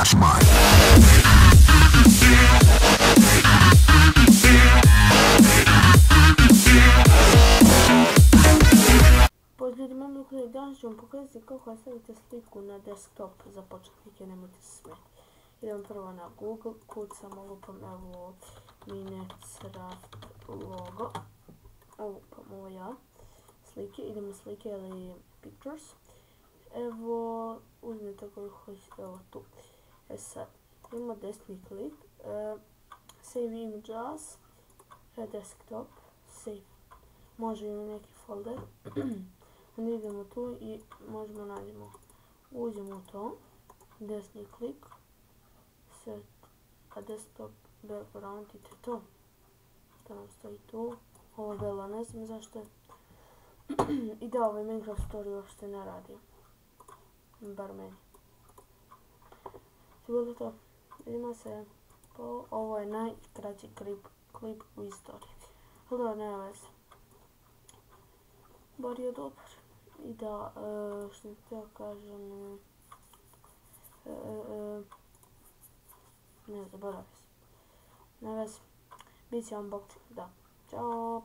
naš mind. Pozdrav ljudi, mami ukljeli, danas ću vam pokazati kako ostavite sliku na desktop za početnike, nemojte se smeti. Idem prvo na Google, kucam, lupam evo Minecraft logo, lupam ovo ja, slike, idemo slike ili pictures. Evo, uzmite koju hoćete, evo tu. Sad, imamo desni klik, save image as, desktop, save. Može i na neki folder. Onda idemo tu i možemo nađemo. Uđemo u to, desni klik, set a desktop background i to. Što nam stoji tu. Ovo belo, ne znam zašto je. I da, ovaj Minecraft story uopšte ne radi. Bar meni. To je bilo to. Vidimo se. Ovo je najkraći klip u istoriji. Ali dobro, nema veze. Bar je dobar. I da, što bih htio kažem, ne zaboravim se. Ne veze. Bit će unboxing, da. Ćao.